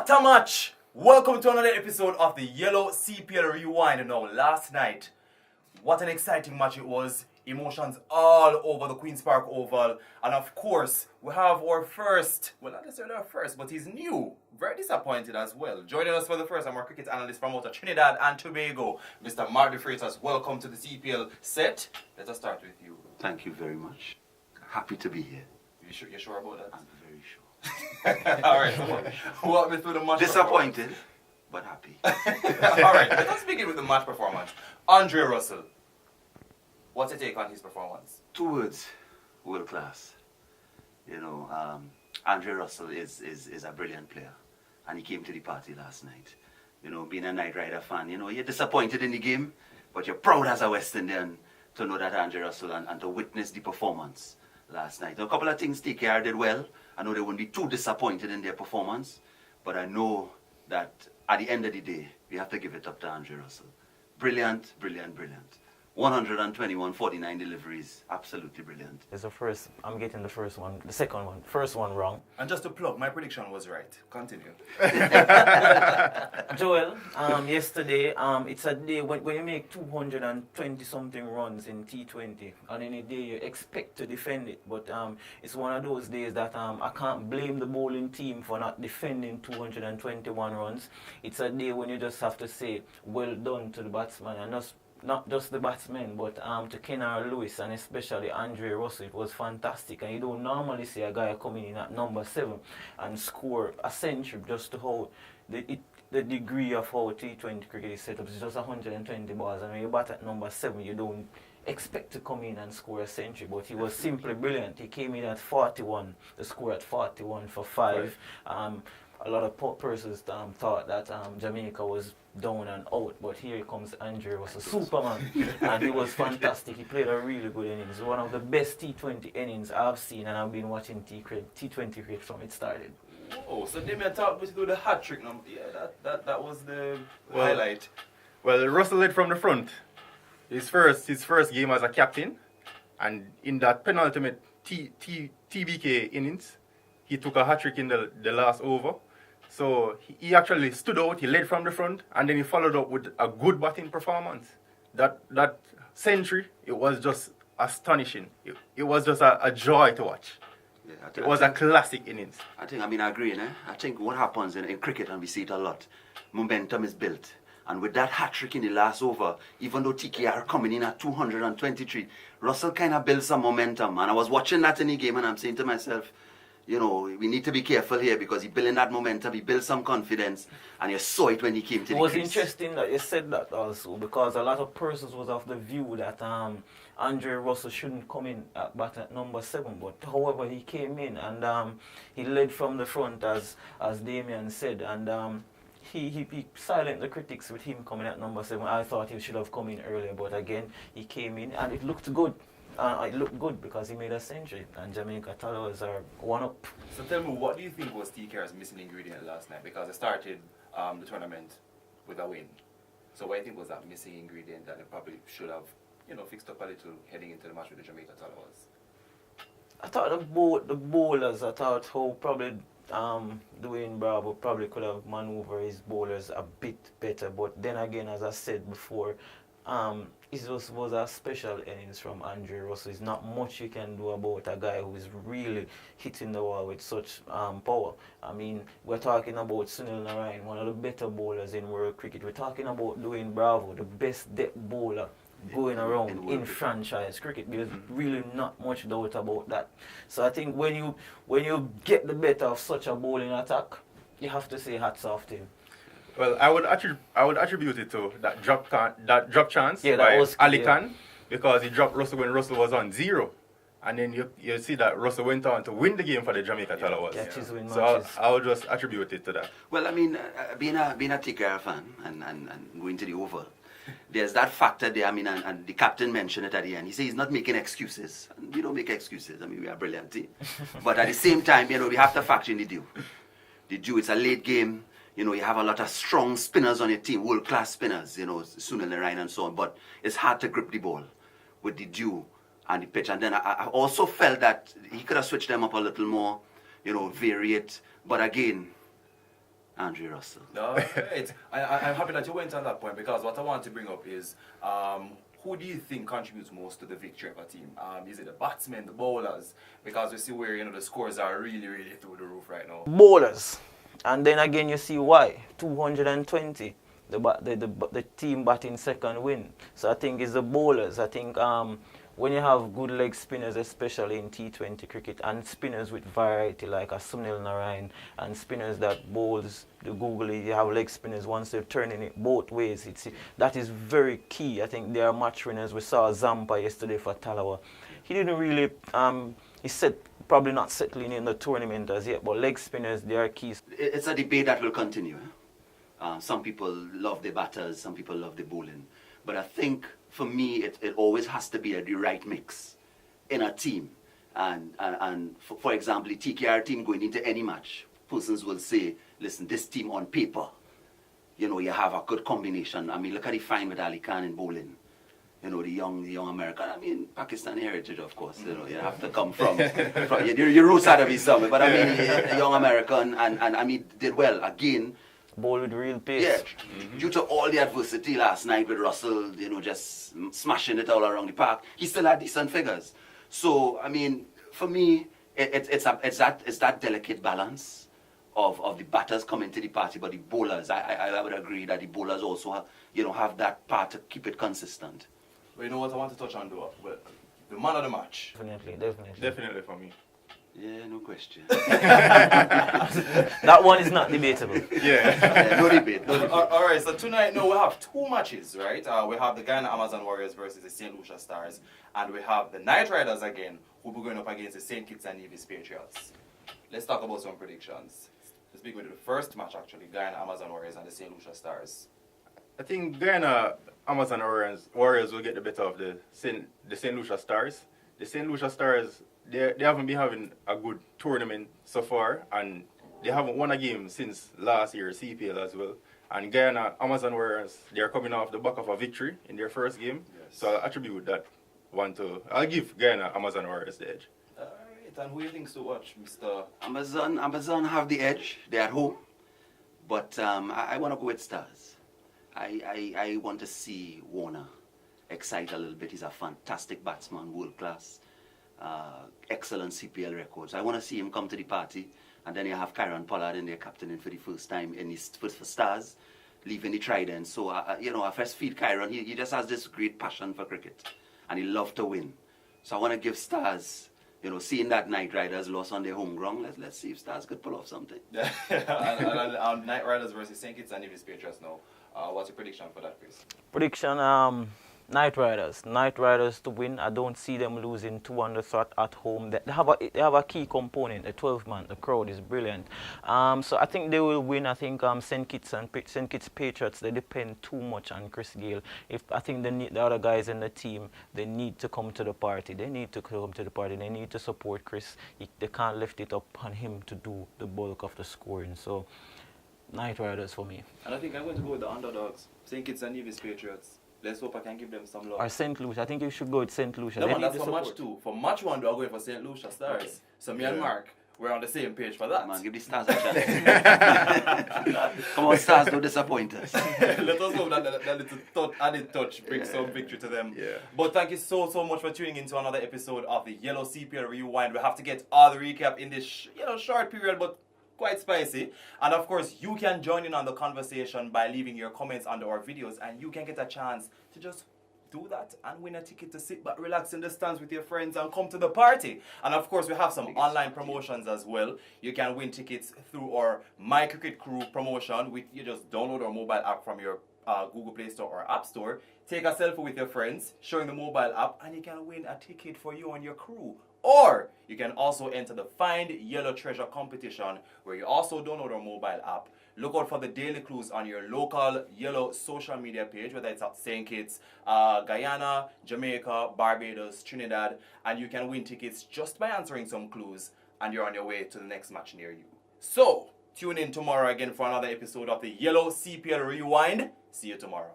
What a match! Welcome to another episode of the Yello CPL Rewind. Now, last night, what an exciting match it was. Emotions all over the Queen's Park Oval. And of course, we have our first, well, not necessarily our first, but he's new. Very disappointed as well. Joining us for the first time, our cricket analyst from out of Trinidad and Tobago, Mr. Mark de Freitas. Welcome to the CPL set. Let us start with you. Thank you very much. Happy to be here. You're sure about that? I'm very sure. All right, so walk me through the match. Disappointed, but happy. All right, let us begin with the match performance. Andre Russell, what's your take on his performance? 2 words, world class. Andre Russell is a brilliant player, and he came to the party last night. Being a Knight Rider fan, you're disappointed in the game, but you're proud as a West Indian to know that Andre Russell and to witness the performance last night. A couple of things TKR did well. I know they wouldn't be too disappointed in their performance, but I know that at the end of the day, we have to give it up to Andre Russell. Brilliant, brilliant, brilliant. 121, 49 deliveries. Absolutely brilliant. It's the first. I'm getting the first one. The second one. First one wrong. And just to plug, my prediction was right. Continue. Joel, yesterday, it's a day when you make 220 something runs in T20, and in a day you expect to defend it. But it's one of those days that I can't blame the bowling team for not defending 221 runs. It's a day when you just have to say well done to the batsman, and not just the batsmen, but to Kenner Lewis and especially Andre Russell. It was fantastic, and you don't normally see a guy coming in at number 7 and score a century just to how the degree of how T20 cricket is set up. It's just 120 balls, and when you bat at number 7, you don't expect to come in and score a century, but he was simply brilliant. He came in at 41, the score at 41 for 5. Right. A lot of persons thought that Jamaica was down and out, but here comes Andre Russell, Superman, and he was fantastic. He played a really good innings, one of the best T20 innings I've seen, and I've been watching T20 cricket from it started. Oh, so they may talk with the hat trick number. Yeah, that was the highlight. Well, Russell led from the front. His first game as a captain, and in that penultimate TBK innings, he took a hat trick in the last over. So he actually stood out, he led from the front, and then he followed up with a good batting performance. That century, it was just astonishing. It was just a joy to watch. Yeah, it was a classic innings. I agree. I think what happens in cricket, and we see it a lot, momentum is built. And with that hat-trick in the last over, even though TKR coming in at 223, Russell kind of built some momentum. And I was watching that in the game, and I'm saying to myself, we need to be careful here because he built that momentum, he built some confidence, and you saw it when he came to the crease. It was interesting that you said that also, because a lot of persons was of the view that Andre Russell shouldn't come in at bat at number 7, but however he came in and he led from the front as Damien said, and he silenced the critics with him coming at number 7. I thought he should have come in earlier, but again he came in and it looked good. It looked good because he made a century, and Jamaica Towers are 1-up. So tell me, what do you think was TKR's missing ingredient last night? Because they started the tournament with a win. So what do you think was that missing ingredient that they probably should have, fixed up a little heading into the match with the Jamaica Towers? I thought the bowlers, how probably Dwayne Bravo probably could have maneuvered his bowlers a bit better. But then again, as I said before, it just was a special innings from Andre Russell. There's not much you can do about a guy who is really hitting the wall with such power. I mean, we're talking about Sunil Narine, one of the better bowlers in world cricket. We're talking about Dwayne Bravo, the best depth bowler going around in franchise cricket. There's really not much doubt about that. So I think when you get the better of such a bowling attack, you have to say hats off to him. Well, I would attribute it to that drop chance by Ali Khan, because he dropped Russell when Russell was on 0, and then you see that Russell went on to win the game for the Jamaica Towers. So I would just attribute it to that. Well, being a TKR fan and going to the Oval, there's that factor there. And the captain mentioned it at the end. He said he's not making excuses. And we don't make excuses. we are a brilliant team. But at the same time, we have to factor in the due. The due, it's a late game. You have a lot of strong spinners on your team, world-class spinners, Sunil Narine and so on. But it's hard to grip the ball with the dew and the pitch. And then I also felt that he could have switched them up a little more, vary it. But again, Andre Russell. No, right. I'm happy that you went on that point because what I want to bring up is who do you think contributes most to the victory of a team? Is it the batsmen, the bowlers? Because we see where the scores are really, really through the roof right now. Bowlers. And then again you see why. 220. The team batting second win. So I think it's the bowlers. I think when you have good leg spinners, especially in T20 cricket, and spinners with variety like a Sunil Narayan, and spinners that bowls the googly, you have leg spinners once they're turning it both ways. That is very key. I think they are match winners. We saw Zampa yesterday for Talawa. He didn't really, he said probably not settling in the tournament as yet, but leg spinners, they are keys. It's a debate that will continue. Some people love the batters, some people love the bowling. But I think, for me, it always has to be the right mix in a team. And for example, the TKR team going into any match, persons will say, listen, this team on paper, you have a good combination. I mean, look at the fine with Ali Khan in bowling. The young American. I mean, Pakistani heritage, of course. You have to come from your roots had to be somewhere. But I mean, a young American, and I mean, did well again. Ball with real pace. Yeah, due to all the adversity last night with Russell, just smashing it all around the park, he still had decent figures. So, I mean, for me, it's that delicate balance of the batters coming to the party, but the bowlers, I would agree that the bowlers also, have that part to keep it consistent. But you know what I want to touch on though? Well, the man of the match. Definitely for me. Yeah, no question. That one is not debatable. Yeah, no debate. All right, so tonight, we have two matches, right? We have the Guyana Amazon Warriors versus the St. Lucia Stars, and we have the Knight Riders again, who will be going up against the St. Kitts and Nevis Patriots. Let's talk about some predictions. Let's begin with the first match, actually, Guyana Amazon Warriors and the St. Lucia Stars. I think Guyana Amazon Warriors will get the better of the St. Lucia Stars. The St. Lucia Stars, they haven't been having a good tournament so far, and they haven't won a game since last year, CPL as well. And Guyana Amazon Warriors, they're coming off the back of a victory in their first game. Yes. So I'll attribute that one to, I'll give Guyana Amazon Warriors the edge. All right, and who do you think to watch, Mr. Amazon have the edge. They're at home. But I want to go with Stars. I want to see Warner excite a little bit. He's a fantastic batsman, world class. Excellent CPL records. I want to see him come to the party, and then you have Kyron Pollard in there captaining for the first time in his for Stars, leaving the Trident. So I first feed Kyron. He just has this great passion for cricket, and he loves to win. So I want to give Stars, seeing that Knight Riders lost on their home ground. Let's see if Stars could pull off something. and Knight Riders versus St. Kitts and Nevis Patriots now. What's your prediction for that, Chris? Prediction, Knight Riders to win. I don't see them losing 200 threat at home. They have a key component, a 12-man. The crowd is brilliant. So I think they will win. I think St. Kitts Patriots, they depend too much on Chris Gayle. I think the other guys in the team, they need to come to the party. They need to support Chris. They can't lift it up on him to do the bulk of the scoring. So Knight Riders for me. And I think I'm going to go with the underdogs, St. Kitts and Nevis Patriots. Let's hope I can give them some love. Or St. Lucia. I think you should go with St. Lucia. No, man, that's for match 2. For match 1, we are going for St. Lucia Stars. Okay. So me and Mark, we're on the same page for that. Man, give the Stars a chance. Come on, Stars, don't disappoint us. Let us hope that little added touch brings some victory to them. Yeah. But thank you so much for tuning in to another episode of the Yello CPL Rewind. We have to get all the recap in this short period, but quite spicy. And of course, you can join in on the conversation by leaving your comments under our videos, and you can get a chance to just do that and win a ticket to sit back, relax in the stands with your friends and come to the party. And of course, we have some online promotions as well. You can win tickets through our My Cricket Crew promotion. You just download our mobile app from your Google Play Store or App Store. Take a selfie with your friends, showing the mobile app, and you can win a ticket for you and your crew. Or you can also enter the Find Yellow Treasure competition, where you also download our mobile app. Look out for the daily clues on your local Yellow social media page, whether it's at St. Kitts, Guyana, Jamaica, Barbados, Trinidad, and you can win tickets just by answering some clues, and you're on your way to the next match near you. So, tune in tomorrow again for another episode of the Yello CPL Rewind. See you tomorrow.